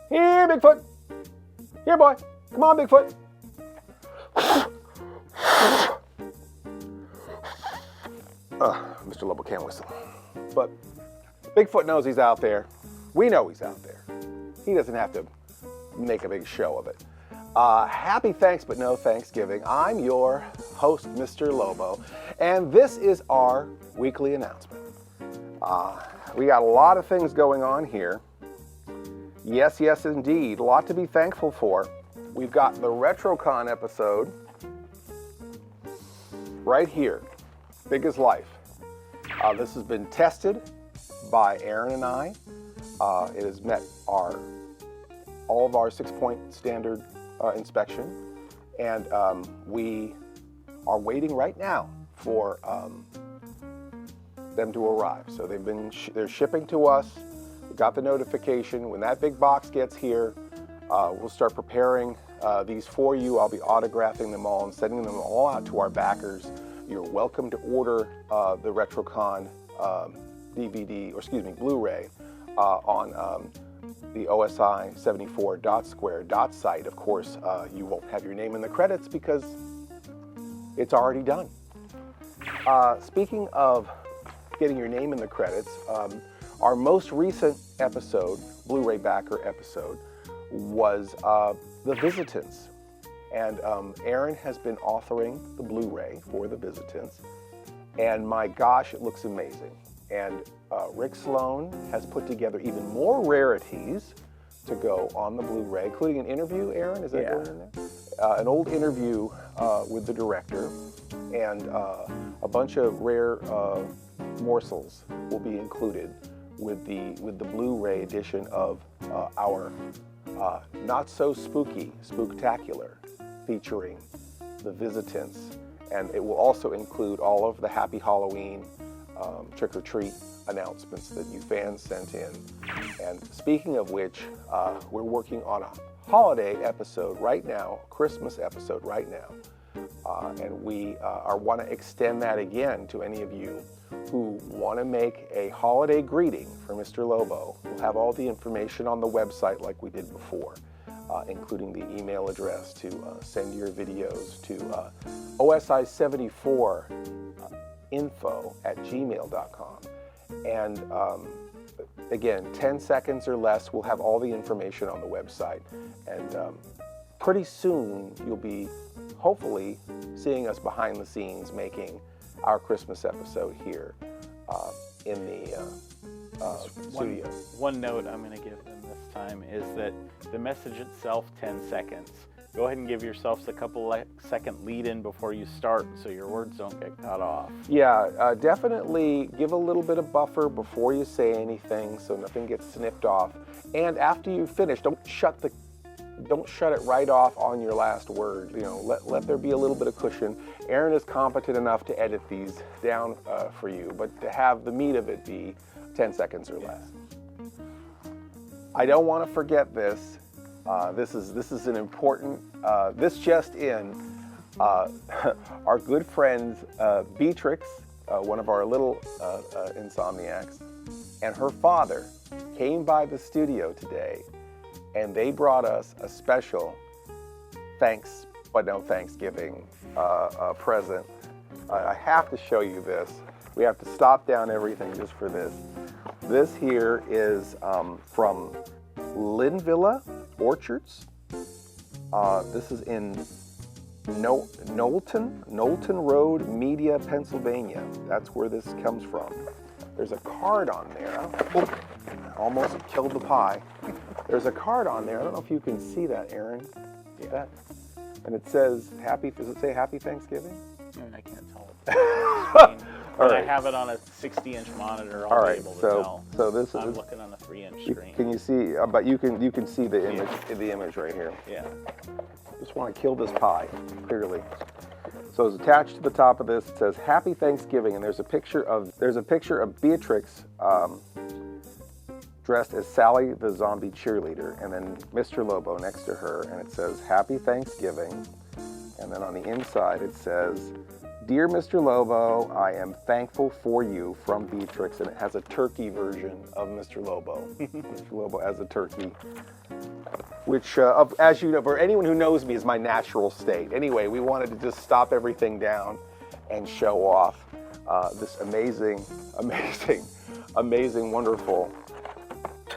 Here, Bigfoot. Here, boy. Come on, Bigfoot. Mr. Lobo can't whistle. But Bigfoot knows he's out there. We know he's out there. He doesn't have to make a big show of it. Happy thanks but no Thanksgiving. I'm your host, Mr. Lobo, and this is our weekly announcement. We got a lot of things going on here. Yes, indeed. A lot to be thankful for. We've got the RetroCon episode right here, big as life. This has been tested by Aaron and I. It has met all of our 6-point standard inspection, and we are waiting right now for them to arrive. So they're shipping to us. We got the notification. When that big box gets here, we'll start preparing these for you. I'll be autographing them all and sending them all out to our backers. You're welcome to order the RetroCon Blu-ray on the OSI74.square site. Of course, you won't have your name in the credits because it's already done. Speaking of getting your name in the credits, our most recent episode, Blu-ray backer episode, was The Visitants. And Aaron has been authoring the Blu-ray for The Visitants. And my gosh, it looks amazing. And Rick Sloan has put together even more rarities to go on the Blu-ray, including an interview, Aaron, is that going in there? An old interview with the director, and a bunch of rare morsels will be included with the Blu-ray edition of our Not So Spooky Spooktacular, featuring The Visitants. And it will also include all of the Happy Halloween trick-or-treat announcements that you fans sent in. And speaking of which, we're working on a holiday episode right now, Christmas episode right now. And we want to extend that again to any of you who want to make a holiday greeting for Mr. Lobo. We'll have all the information on the website like we did before, including the email address to send your videos to osi74info@gmail.com. And again, 10 seconds or less, we'll have all the information on the website. And pretty soon, you'll be hopefully seeing us behind the scenes making our Christmas episode here in the studio. One note I'm going to give them this time is that the message itself, 10 seconds. Go ahead and give yourselves a couple second lead in before you start so your words don't get cut off. Yeah, definitely give a little bit of buffer before you say anything so nothing gets snipped off. And after you finish, don't shut it right off on your last word. You know, let there be a little bit of cushion. Aaron is competent enough to edit these down for you, but to have the meat of it be 10 seconds or less. I don't want to forget this. This is an important, this just in, our good friends Beatrix, one of our little insomniacs, and her father came by the studio today, and they brought us a special thanks but no Thanksgiving present. I have to show you this. We have to stop down everything just for this. This here is from Linvilla Orchards. This is in Knowlton Road, Media, Pennsylvania. That's where this comes from. There's a card on there. Oh, almost killed the pie. There's a card on there. I don't know if you can see that, Aaron. Yeah. That. And it says does it say Happy Thanksgiving? I can't tell it. All right. I have it on a 60-inch monitor. All right, be able to tell. So this is. I'm looking on a 3-inch screen. Can you see? But you can see the image. The image right here. Yeah. Just want to kill this pie, clearly. So it's attached to the top of this. It says Happy Thanksgiving, and there's a picture of Beatrix dressed as Sally the zombie cheerleader, and then Mr. Lobo next to her, and it says Happy Thanksgiving. And then on the inside it says Dear Mr. Lobo, I am thankful for you from Beatrix, and it has a turkey version of Mr. Lobo. Mr. Lobo as a turkey, which, as you know, for anyone who knows me, is my natural state. Anyway, we wanted to just stop everything down and show off this amazing, wonderful,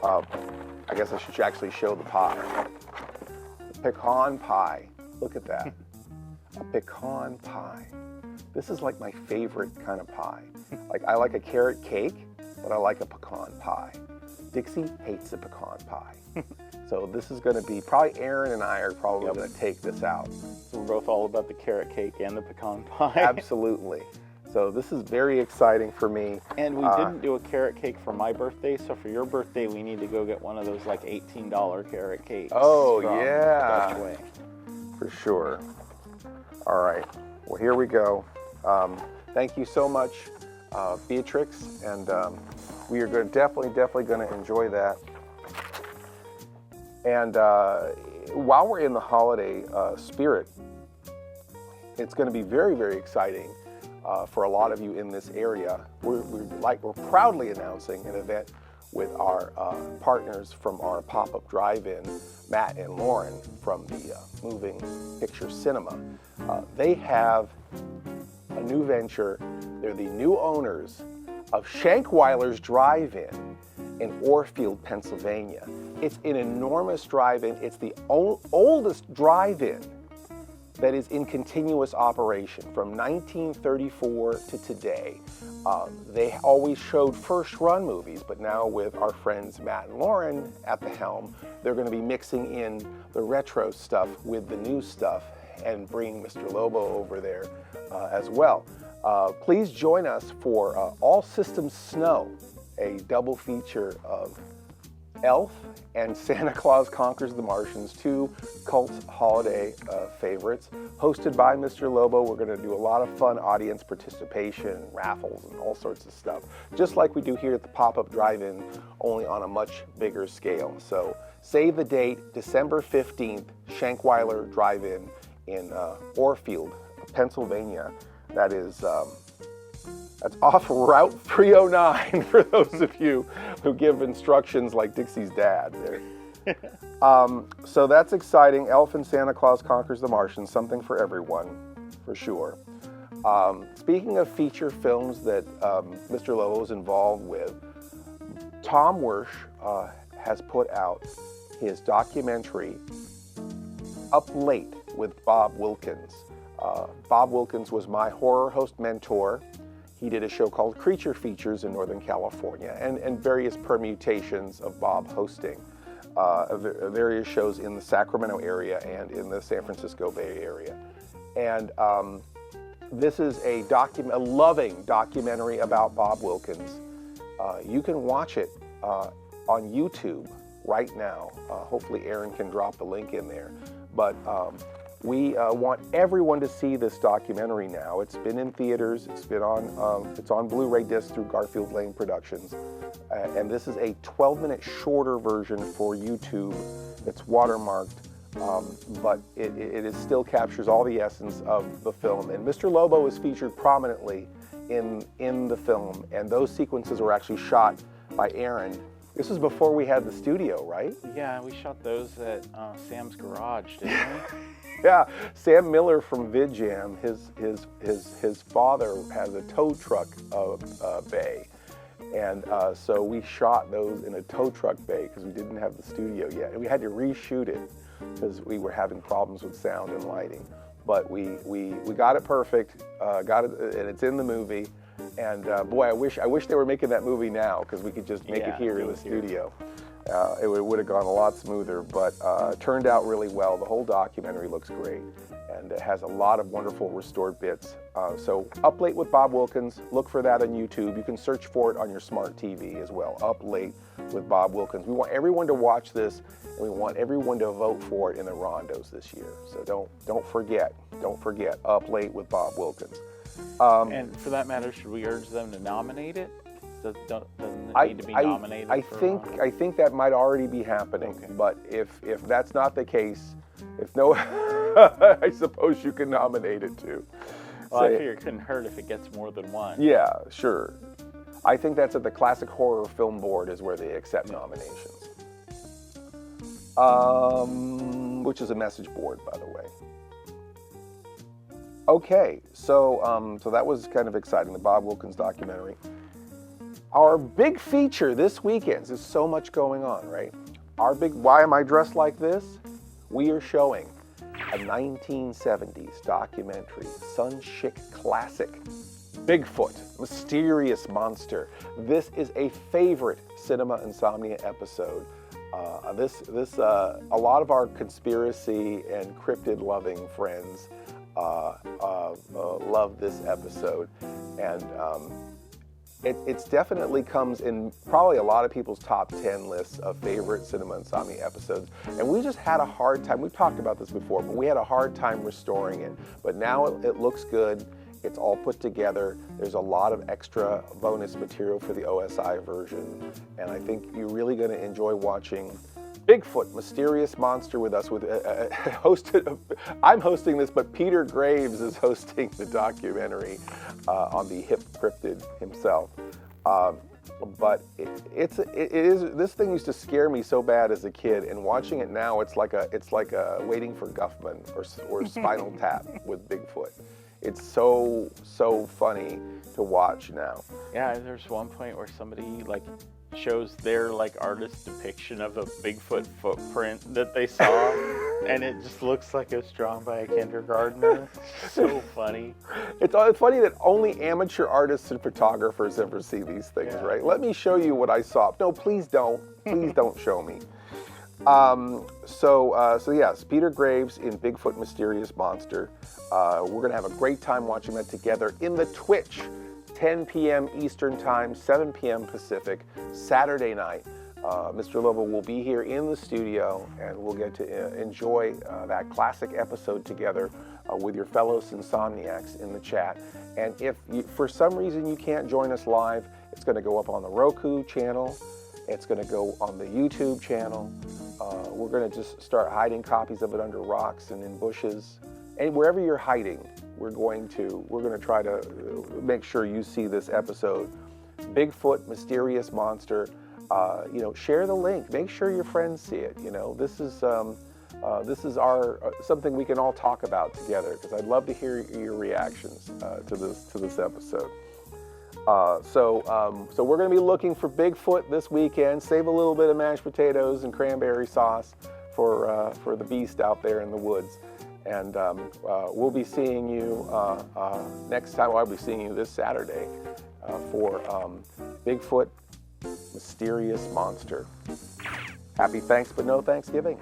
I guess I should actually show the pie. Pecan pie. Look at that. A pecan pie. This is like my favorite kind of pie. Like, I like a carrot cake, but I like a pecan pie. Dixie hates the pecan pie. So this is going to be, probably Aaron and I are probably going to take this out. We're both all about the carrot cake and the pecan pie. Absolutely. So this is very exciting for me. And we didn't do a carrot cake for my birthday, so for your birthday, we need to go get one of those like $18 carrot cakes. Oh, from yeah. Dutch Way. For sure. All right. Well, here we go. Thank you so much, Beatrix, and we are definitely going to enjoy that. And while we're in the holiday spirit, it's going to be very, very exciting for a lot of you in this area. We're proudly announcing an event with our partners from our pop-up drive-in, Matt and Lauren from the Moving Picture Cinema. They have a new venture. They're the new owners of Shankweiler's Drive-In in Orfield, Pennsylvania. It's an enormous drive-in. It's the oldest drive-in that is in continuous operation from 1934 to today. They always showed first-run movies, but now with our friends Matt and Lauren at the helm, they're going to be mixing in the retro stuff with the new stuff and bringing Mr. Lobo over there as well. Please join us for All Systems Snow, a double feature of Elf and Santa Claus Conquers the Martians, two cult holiday favorites, hosted by Mr. Lobo. We're going to do a lot of fun audience participation, raffles, and all sorts of stuff, just like we do here at the Pop-Up Drive-In, only on a much bigger scale. So save the date, December 15th, Shankweiler Drive-In in Orfield, Pennsylvania. That is that's off Route 309 for those of you who give instructions like Dixie's dad there. So that's exciting. Elf and Santa Claus Conquers the Martians, something for everyone, for sure. Speaking of feature films that Mr. Lobo is involved with, Tom Wersch has put out his documentary, Up Late with Bob Wilkins. Bob Wilkins was my horror host mentor. He did a show called Creature Features in Northern California and various permutations of Bob hosting various shows in the Sacramento area and in the San Francisco Bay Area. And this is a loving documentary about Bob Wilkins. You can watch it on YouTube right now. Hopefully Aaron can drop the link in there. But we want everyone to see this documentary now. It's been in theaters. It's on Blu-ray disc through Garfield Lane Productions, and this is a 12-minute shorter version for YouTube. It's watermarked, but it still captures all the essence of the film. And Mr. Lobo is featured prominently in the film, and those sequences were actually shot by Aaron. This was before we had the studio, right? Yeah, we shot those at Sam's garage, didn't we? Yeah, Sam Miller from VidJam, his father has a tow truck bay, and so we shot those in a tow truck bay because we didn't have the studio yet, and we had to reshoot it because we were having problems with sound and lighting. But we got it perfect, got it, and it's in the movie. And boy, I wish they were making that movie now because we could just make it here in the studio. It would have gone a lot smoother, but turned out really well. The whole documentary looks great, and it has a lot of wonderful restored bits. So Up Late with Bob Wilkins, look for that on YouTube. You can search for it on your smart TV as well, Up Late with Bob Wilkins. We want everyone to watch this, and we want everyone to vote for it in the Rondos this year. So don't forget, Up Late with Bob Wilkins. And for that matter, should we urge them to nominate it? Doesn't it need to be nominated? I think that might already be happening. Okay. But if that's not the case, I suppose you can nominate it too. Well, I Say it. figure it couldn't hurt if it gets more than one. Yeah, sure. I think that's at the Classic Horror Film Board is where they accept nominations. Which is a message board, by the way. Okay, so that was kind of exciting, the Bob Wilkins documentary. Our big feature this weekend, there's so much going on, right? Our big, why am I dressed like this? We are showing a 1970s documentary, Sun Shik classic, Bigfoot, Mysterious Monster. This is a favorite Cinema Insomnia episode. A lot of our conspiracy and cryptid loving friends love this episode, and it's definitely comes in probably a lot of people's top 10 lists of favorite Cinema Insomnia episodes. And we just had a hard time. We've talked about this before, but we had a hard time restoring it. But now it looks good. It's all put together. There's a lot of extra bonus material for the OSI version, and I think you're really going to enjoy watching Bigfoot, Mysterious Monster with us. I'm hosting this, but Peter Graves is hosting the documentary on the hip cryptid himself. But this thing used to scare me so bad as a kid, and watching it now, it's like a Waiting for Guffman or Spinal Tap with Bigfoot. It's so funny to watch now. Yeah, there's one point where somebody shows their artist depiction of a Bigfoot footprint that they saw, and it just looks like it was drawn by a kindergartner. So funny. It's funny that only amateur artists and photographers ever see these things, Yeah. right? Let me show you what I saw. No, please don't. Please don't show me. So yes, Peter Graves in Bigfoot Mysterious Monster. We're going to have a great time watching that together in the Twitch, 10 p.m. Eastern Time, 7 p.m. Pacific, Saturday night. Mr. Lobo will be here in the studio, and we'll get to enjoy that classic episode together with your fellow Insomniacs in the chat. And if for some reason you can't join us live, it's going to go up on the Roku channel. It's going to go on the YouTube channel. We're going to just start hiding copies of it under rocks and in bushes. And wherever you're hiding, we're going to try to make sure you see this episode. Bigfoot, Mysterious Monster. Share the link. Make sure your friends see it. This is our something we can all talk about together, because I'd love to hear your reactions to this episode. So we're going to be looking for Bigfoot this weekend. Save a little bit of mashed potatoes and cranberry sauce for the beast out there in the woods. And we'll be seeing you next time. I'll be seeing you this Saturday for Bigfoot, Mysterious Monster. Happy Thanks but no Thanksgiving.